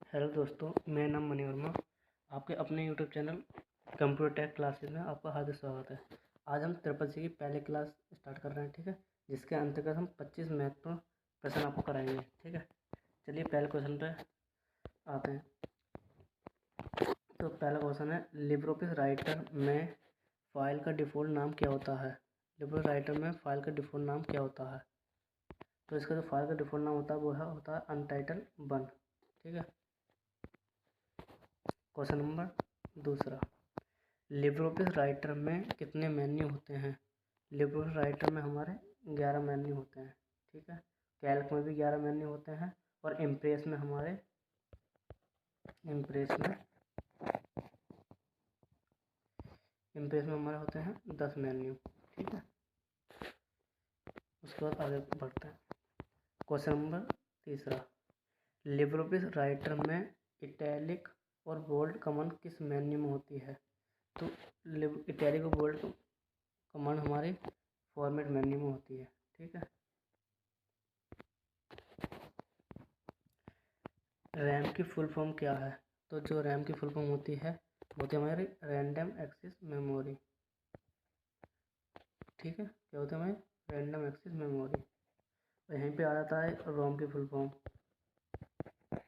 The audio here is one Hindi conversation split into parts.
हेलो दोस्तों, मेरा नाम मनी वर्मा। आपके अपने YouTube channel computer tech classes में आपका हार्दिक स्वागत है। आज हम त्रिपल की पहली क्लास स्टार्ट कर रहे हैं, ठीक है, जिसके अंतर्गत हम 25 महत्वपूर्ण प्रश्न आपको कराएंगे, ठीक है। चलिए पहले क्वेश्चन पे आते हैं। तो पहला क्वेश्चन है, लिब्रोऑफिस राइटर में फाइल का डिफ़ॉल्ट नाम क्या होता है? लिब्रोऑफिस राइटर में फाइल का डिफ़ॉल्ट नाम क्या होता है? तो इसका जो फाइल का डिफ़ॉल्ट नाम होता है वो होता है अनटाइटल 1, ठीक है। क्वेश्चन नंबर दूसरा, लिब्रोऑफिस राइटर में कितने मेन्यू होते हैं? लिब्रोऑफिस राइटर में हमारे 11 मेन्यू होते हैं, ठीक है। कैल्क में भी 11 मेन्यू होते हैं और इम्प्रेस में हमारे होते हैं 10 मेन्यू, ठीक है। उसके बाद आगे बढ़ते हैं। क्वेश्चन नंबर तीसरा, लिब्रोऑफिस राइटर में इटैलिक और बोल्ड कमांड किस मेन्यू में होती है? तो इटैलिक और बोल्ड कमांड हमारे फॉर्मेट मेन्यू में होती है, ठीक है। रैम की फुल फॉर्म क्या है? तो जो रैम की फुल फॉर्म होती है वो होती है हमारी रैंडम एक्सेस मेमोरी, ठीक है। क्या होता है हमारी रैंडम एक्सेस मेमोरी। और यहीं पे आ जाता है रोम की फुल फॉर्म।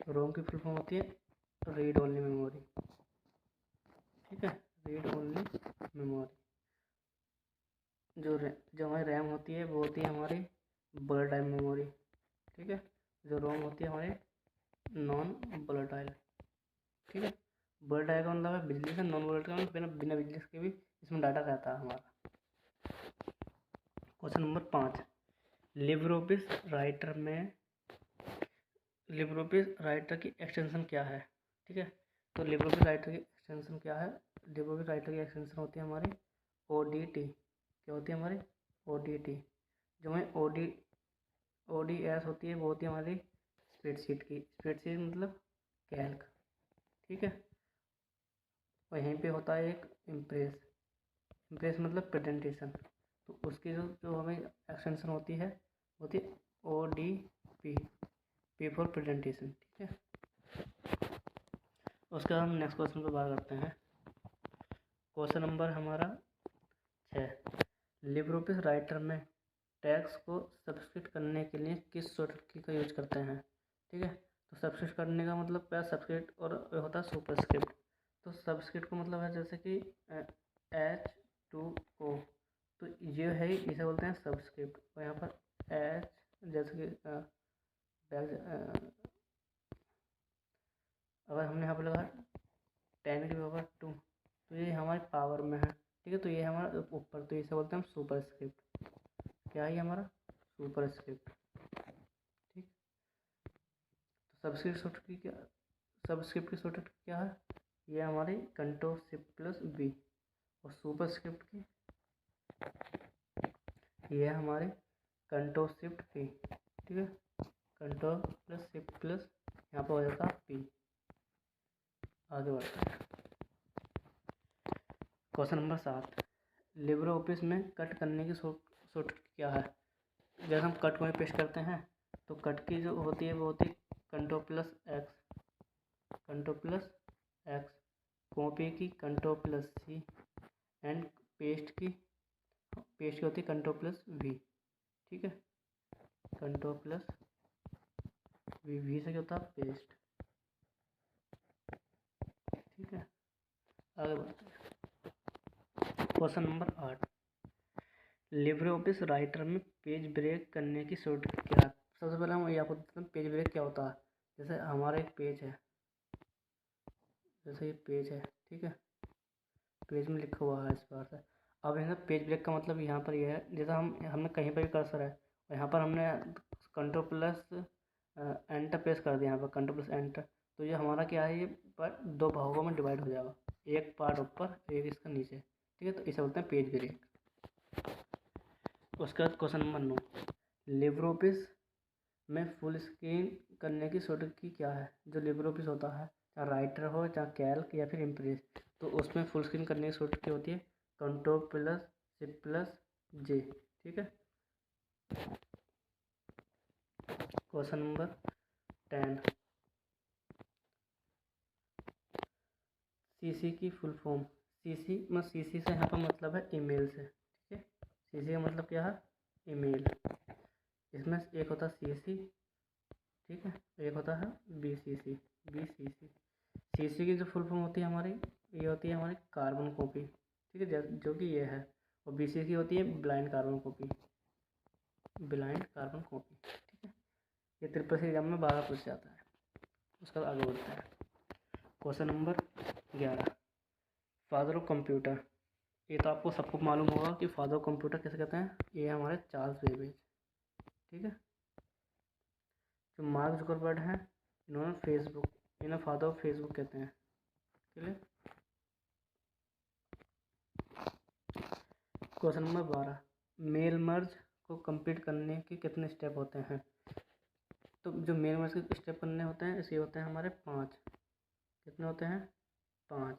रोम की फुल फॉर्म होती है रीड ओनली मेमोरी, ठीक है, रीड ओनली मेमोरी। जो हमारी रैम होती है वो होती है हमारी वोलेटाइल मेमोरी, ठीक है। जो रोम होती है हमारी नॉन वोलेटाइल, ठीक है। वोलेटाइल का मतलब है बिजली से, नॉन वोलेटाइल का मतलब बिना बिजली के भी इसमें डाटा रहता है हमारा। क्वेश्चन नंबर 5, लिब्रोऑफिस राइटर की एक्सटेंशन क्या है? ठीक है। तो लिब्रोऑफिस राइटर की एक्सटेंशन क्या है? लिब्रोऑफिस राइटर की एक्सटेंशन होती है हमारी ODT। क्या होती है हमारी ODT? जो हमारी ODS होती है वो होती है हमारी स्प्रेडशीट की। स्प्रेडशीट मतलब कैल्क, ठीक है। और यहीं पे होता है एक इम्प्रेस मतलब प्रेजेंटेशन। तो उसकी जो हमें एक्सटेंशन होती है ODP, P फॉर प्रेजेंटेशन, ठीक है। उसके बाद हम नेक्स्ट क्वेश्चन पर बात करते हैं। क्वेश्चन नंबर हमारा 6, लिब्रोऑफिस राइटर में टेक्स्ट को सब्सक्रिप्ट करने के लिए किस शॉर्टकट का यूज करते हैं? ठीक है। तो सब्सक्रिप्ट करने का मतलब क्या? सब्सक्रिप्ट और होता है सुपरस्क्रिप्ट। तो सब्सक्रिप्ट का मतलब है जैसे कि H2O, तो ये है, इसे बोलते हैं सब्सक्रिप्ट। और यहाँ पर H जैसे कि अगर हमने यहाँ पर लगा 10⁻², तो ये हमारे पावर में है, ठीक है। तो ये हमारा ऊपर, तो इसे बोलते हैं हम सुपरस्क्रिप्ट। क्या है हमारा? सुपरस्क्रिप्ट, ठीक। तो सब्सक्रिप्ट की शॉर्टकट क्या है? ये हमारी Ctrl+Shift+V। और सुपरस्क्रिप्ट की ये है हमारे Ctrl+Shift+P, ठीक है। Ctrl+Shift+ यहाँ पर हो जाता है P। आगे बढ़ते हैं। क्वेश्चन नंबर 7, लिब्रोऑफिस में कट करने की शॉर्टकट क्या है? जब हम कट में पेस्ट करते हैं तो कट की जो होती है वो होती है Ctrl+X, कॉपी की Ctrl+C एंड पेस्ट की होती है Ctrl+V, ठीक है। Ctrl+V से क्या होता है? पेस्ट, ठीक है। आगे बढ़ते हैं। क्वेश्चन नंबर 8, लिब्रोऑफिस राइटर में पेज ब्रेक करने की शॉर्टकट क्या है? सबसे पहले हम ये आपको बताते हैं पेज ब्रेक क्या होता है। जैसे हमारा एक पेज है, ठीक है, पेज में लिखा हुआ है इस बार से। अब यहाँ पेज ब्रेक का मतलब यहाँ पर यह है, जैसा हमने कहीं पर भी कर्सर है और यहाँ पर हमने Ctrl+Enter प्रेस कर दिया, यहाँ पर Ctrl+Enter, तो ये हमारा क्या है, ये पार्ट 2 भागों में डिवाइड हो जाएगा, एक पार्ट ऊपर एक इसका नीचे, ठीक है। तो इसे बोलते हैं पेज ब्रेक। उसके बाद क्वेश्चन नंबर 9, लिब्रोऑफिस में फुल स्क्रीन करने की शॉर्टकट की क्या है? जो लिब्रोऑफिस होता है, चाहे राइटर हो, चाहे कैल्क या फिर इम्प्रेस, तो उसमें फुल स्क्रीन करने की शॉर्टकट की होती है Ctrl+Shift+J, ठीक है। क्वेश्चन नंबर 10, सीसी की फुल फॉर्म, सीसी से यहाँ पर मतलब है ईमेल से, ठीक है। सीसी का मतलब क्या है, ईमेल। इसमें एक होता है सीसी, ठीक है, एक होता है बीसीसी। सीसी की जो फुल फॉर्म होती है हमारी, ये होती है हमारी कार्बन कॉपी, ठीक है, जो कि ये है। और बीसीसी होती है ब्लाइंड कार्बन कॉपी, ठीक है। ये त्रिपल सी एग्जाम में 12 पूछ जाता है। उसके बाद आगे बढ़ते हैं। Question number 11, father of computer. ये तो आपको सबको मालूम होगा कि फादर ऑफ कंप्यूटर किसे कहते हैं। ये हमारे चार्ल्स बेबेज, ठीक है। जो मार्क जुकरबर्ग हैं, इन्होंने फेसबुक, इन्हें फादर ऑफ फेसबुक कहते हैं, clear. Question number 12, mail merge को कंप्लीट करने के कितने स्टेप होते हैं। तो जो मेल मर्ज के स्टेप करने होते हैं, इसके होते हैं हमारे 5। कितने होते हैं, 5,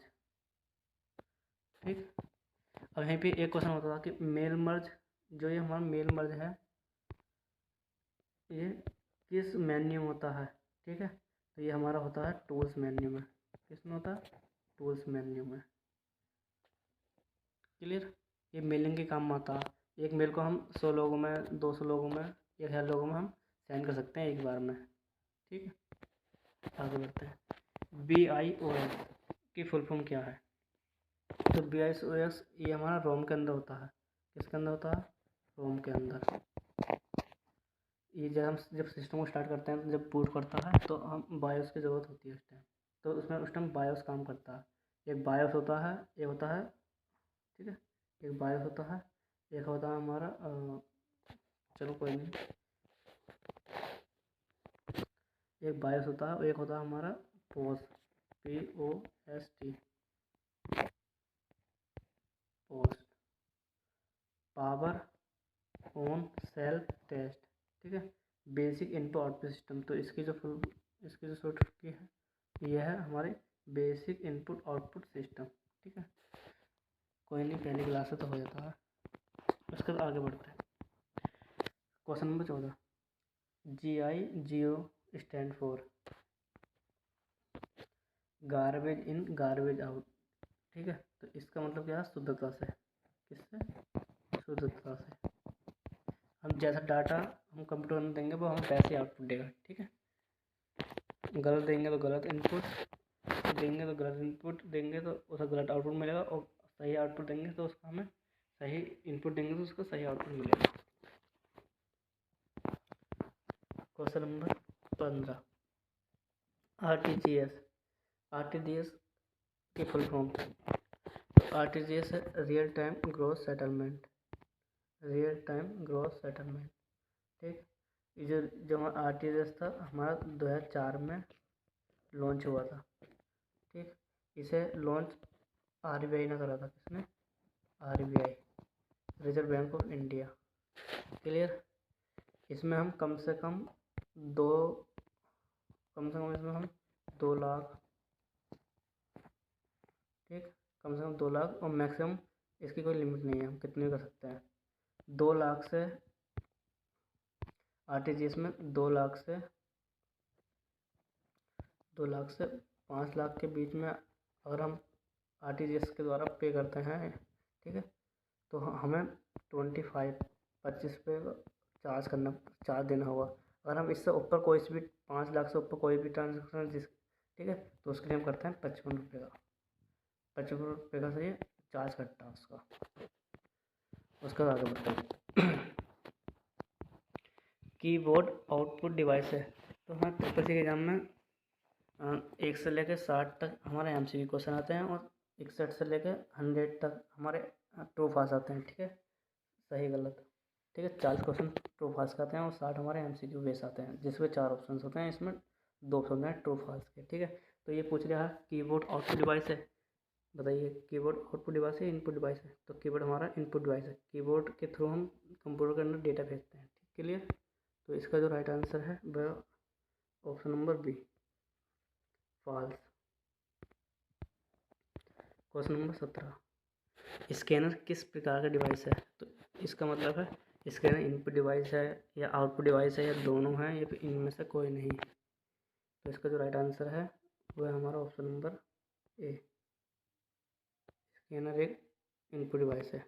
ठीक। अब यहीं पे एक क्वेश्चन होता था कि मेल मर्ज, जो ये हमारा मेल मर्ज है, ये किस मेन्यू में होता है, ठीक है। तो ये हमारा होता है टूल्स मेन्यू में। किस में होता है, टूल्स मेन्यू में, क्लियर। ये मेलिंग के काम में आता है। एक मेल को हम 100 लोगों में, 200 लोगों में, 1000 लोगों में हम सेंड कर सकते हैं एक बार में, ठीक है। आगे बढ़ते हैं। BIOS की फुल फॉर्म क्या है। तो BIOS ये हमारा रोम के अंदर होता है। किसके अंदर होता है, रोम के अंदर। ये जब सिस्टम को स्टार्ट करते हैं, तो जब बूट करता है तो हम बायोस की ज़रूरत होती है उस टाइम। तो उसमें उस टाइम बायोस काम करता है। एक बायोस होता है, एक होता है, ठीक है, एक बायोस होता है, एक होता है हमारा चलो कोई नहीं, एक बायोस होता है और एक होता है हमारा post, POST, post, power on self test, ठीक है। Basic input output system. तो इसकी जो शॉर्ट की है, ये है हमारे बेसिक इनपुट आउटपुट सिस्टम, ठीक है। कोई नहीं, पहली क्लास से तो हो जाता है। उसके बाद आगे बढ़ते हैं। Question number 14, GIGO stand for garbage in garbage out, ठीक है। तो इसका मतलब क्या है, शुद्धता से। किससे, शुद्धता से। हम जैसा डाटा हम कंप्यूटर में देंगे वो हमें वैसे आउटपुट देगा, ठीक है। गलत देंगे तो गलत इनपुट देंगे, तो गलत इनपुट देंगे तो उसका गलत आउटपुट मिलेगा, और सही आउटपुट देंगे तो उसका हमें सही इनपुट देंगे तो उसका सही आउटपुट मिलेगा। क्वेश्चन नंबर 15, आरटीजीएस की फुल फॉर्म। आरटीजीएस है रियल टाइम ग्रॉस सेटलमेंट, ठीक। ये जो हमारा आरटीजीएस था, हमारा 2004 में लॉन्च हुआ था, ठीक। इसे लॉन्च RBI ने करा था। किसने, RBI, reserve bank of India, clear. इसमें हम कम से कम इसमें हम 2 लाख, ठीक, कम से कम 2 लाख, और मैक्सिमम इसकी कोई लिमिट नहीं है, हम कितने कर सकते हैं। 2 लाख से आरटीजीएस में 2 लाख से 5 लाख के बीच में अगर हम आरटीजीएस के द्वारा पे करते हैं, ठीक है, तो हमें 25 पे चार्ज देना होगा। अगर हम इससे ऊपर कोई भी 5 लाख से ऊपर कोई भी ट्रांजेक्शन ठीक है, तो उसके लिए हम करते हैं 55 रुपये का, 55 रुपये का सही चार्ज कटता है उसका। उसका आगे बढ़ते हैं। कीबोर्ड आउटपुट डिवाइस है। तो हमारे ट्रिपल सी के एग्जाम में 1 से लेकर 60 तक हमारे MCQ क्वेश्चन आते हैं, और 61 से लेकर 100 तक हमारे ट्रू फॉल्स आते हैं, ठीक है, सही गलत, ठीक है। 40 क्वेश्चन ट्रू फॉल्स के आते हैं और 60 हमारे MCQ बेस आते हैं, जिसमें 4 ऑप्शन होते हैं, इसमें 2 ऑप्शन हैं ट्रू फॉल्स के, ठीक है। तो ये पूछ रहा है कीबोर्ड आउटपुट डिवाइस है, बताइए कीबोर्ड आउटपुट डिवाइस है, इनपुट डिवाइस है। तो कीबोर्ड हमारा इनपुट डिवाइस है। कीबोर्ड के थ्रू हम कंप्यूटर के अंदर डेटा भेजते हैं, ठीक, क्लियर। तो इसका जो राइट आंसर है वह option number B, false. Question number 17, scanner किस प्रकार का डिवाइस है। तो इसका मतलब है स्कैनर इनपुट डिवाइस है या आउटपुट डिवाइस है, या दोनों हैं, या फिर इनमें से कोई नहीं। तो इसका जो राइट आंसर है वह हमारा ऑप्शन नंबर ए, ये ना एक इनपुट डिवाइस है,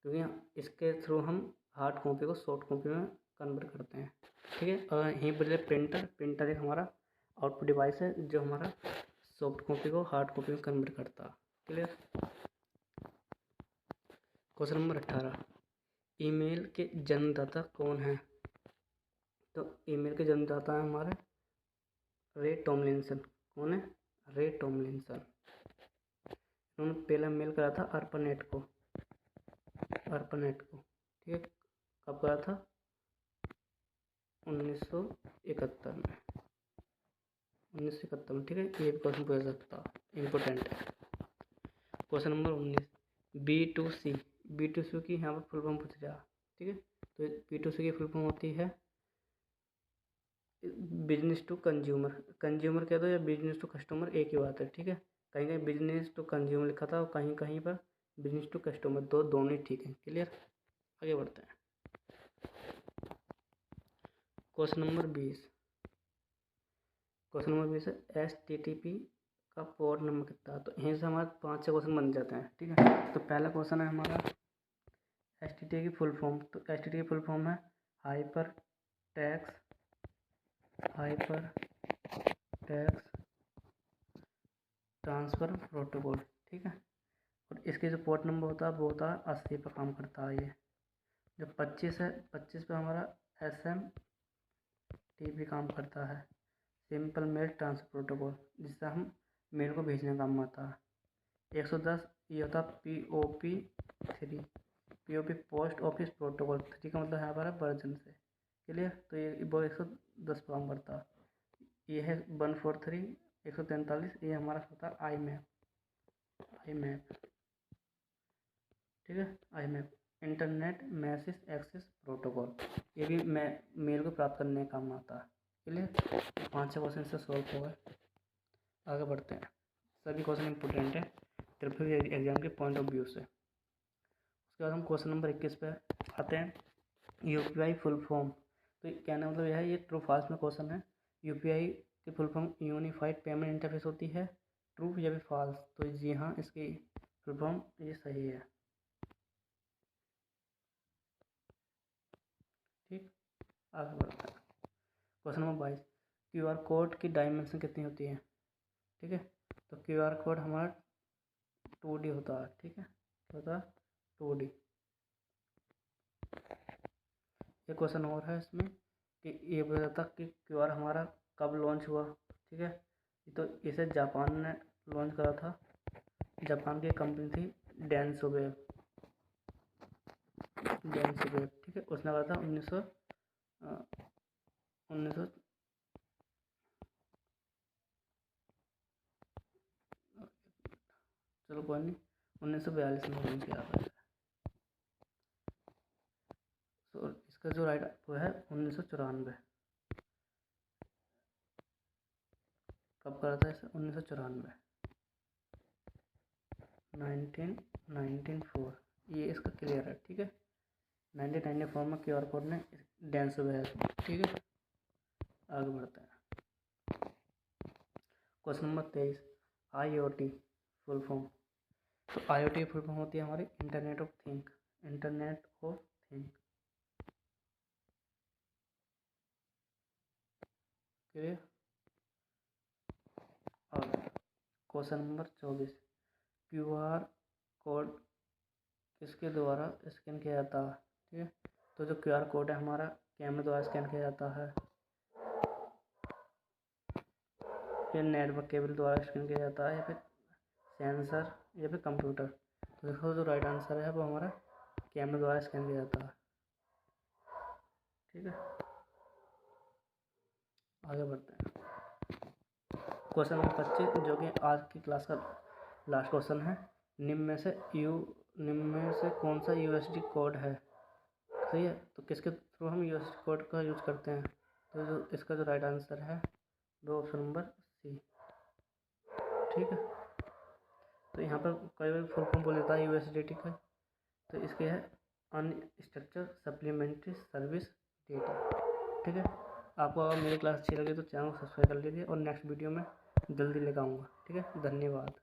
क्योंकि इसके थ्रू हम हार्ड कॉपी को सॉफ्ट कॉपी में कन्वर्ट करते हैं। ठीक है, और यहीं पर प्रिंटर एक हमारा आउटपुट डिवाइस है जो हमारा सॉफ्ट कॉपी को हार्ड कॉपी में कन्वर्ट करता है। क्लियर। क्वेश्चन नंबर 18, ईमेल के जन्मदाता कौन है? तो ईमेल के जन्मदाता है हमारे रे टॉमलिंसन। कौन है? रे टॉमलिंसन। उन्होंने पहला मेल करा था अर्पानेट को। ठीक है, कब करा था? 1971 में। 1971 में। ठीक है, ये भी क्वेश्चन पूछ सकता है, इम्पोर्टेंट है। Question number 19, B2C। B2C की यहाँ पर फुल फॉर्म पूछ रहा। ठीक है, तो B2C की फुल फॉर्म होती है बिजनेस टू कंज्यूमर। कंज्यूमर कह दो या बिजनेस टू कस्टमर, एक ही बात है। ठीक है, कहीं कहीं बिजनेस टू कंज्यूमर लिखा था और कहीं कहीं पर बिजनेस टू कस्टमर, दोनों ही ठीक है। क्लियर। आगे बढ़ते हैं। Question number 20। क्वेश्चन नंबर 20 है HTTP का पोर्ट नंबर कितना? तो यहीं से हमारे 5-6 क्वेश्चन बन जाते हैं। ठीक है, तो पहला क्वेश्चन है हमारा HTTP की फुल फॉर्म। तो HTTP की फुल फॉर्म है हाइपर टेक्स्ट ट्रांसफ़र प्रोटोकॉल। ठीक है, और इसके जो पोर्ट नंबर होता है वो होता है 80 पर काम करता है। ये जो 25 है, 25 पे हमारा SMTP काम करता है, सिंपल मेल ट्रांसफर प्रोटोकॉल, जिससे हम मेल को भेजने का काम आता है। 110 ये होता है POP3, पोस्ट ऑफिस प्रोटोकॉल। 3 का मतलब है हमारा वर्जन से। क्लियर। तो ये वो 110 पर काम करता है। ये है 143, 143, ये हमारा होता है IMAP। ठीक है, IMAP internet message access protocol. ये भी मेल को प्राप्त करने का काम आता है। क्लियर। 5-6 क्वेश्चन से सॉल्व हो गए। आगे बढ़ते हैं। सभी क्वेश्चन इंपॉर्टेंट है ट्रिपल एग्जाम के पॉइंट ऑफ व्यू से। उसके बाद हम क्वेश्चन नंबर 21 पे आते हैं। UPI full form. तो कहने मतलब यह है, ये ट्रू फॉल्स में क्वेश्चन है। UPI की full form unified payment interface होती है। ट्रू या फिर फॉल्स? तो जी हाँ, इसकी फुल फॉर्म ये सही है। ठीक, आगे बढ़ते हैं। क्वेश्चन नंबर 22, QR कोड की डायमेंशन कितनी होती है? ठीक है, तो QR कोड हमारा 2D होता है। ठीक है, क्या होता है? 2D। एक क्वेश्चन और है इसमें कि ये बताता कि QR हमारा कब लॉन्च हुआ। ठीक है, तो इसे जापान ने लॉन्च करा था। जापान की कंपनी थी डेंसोवेव। ठीक है, उसने करा था 19 चलो कोई नहीं, 1942 में लॉन्च किया था। तो इसका जो राइट वो है 1994। कब करा था इसे? 1994, 1994। ये इसका क्लियर है। ठीक है, 1994 में QR कोड ने डेंसोवेव। ठीक है, आगे बढ़ते हैं। Question number 23, IoT full form. तो IoT फुल फॉर्म होती है हमारी इंटरनेट ऑफ थिंग। क्लियर। और क्वेश्चन नंबर 24, QR कोड किसके द्वारा स्कैन किया जाता है? ठीक है, तो जो QR कोड है हमारा कैमरे द्वारा स्कैन किया जाता है, फिर नेटवर्क केबल द्वारा स्कैन किया जाता है, या फिर सेंसर, या फिर कंप्यूटर। तो देखो जो राइट आंसर है वो हमारा कैमरे द्वारा स्कैन किया जाता है। ठीक है, आगे बढ़ते हैं। क्वेश्चन नंबर 25, जो कि आज की क्लास का लास्ट क्वेश्चन है। निम्न में से कौन सा USD कोड है? सही है, तो किसके थ्रू हम USD कोड का यूज करते हैं? तो जो इसका जो राइट आंसर है वो ऑप्शन नंबर C। ठीक है, तो यहाँ पर कई बार फुल फॉर्म बोल देता है USDT का, तो इसके है अनस्ट्रक्चर सप्लीमेंट्री सर्विस डेटा। ठीक है, आपको अगर मेरी क्लास अच्छी लगी तो चैनल को सब्सक्राइब कर लीजिए और नेक्स्ट वीडियो में जल्दी लेकर आऊँगा। ठीक है, धन्यवाद।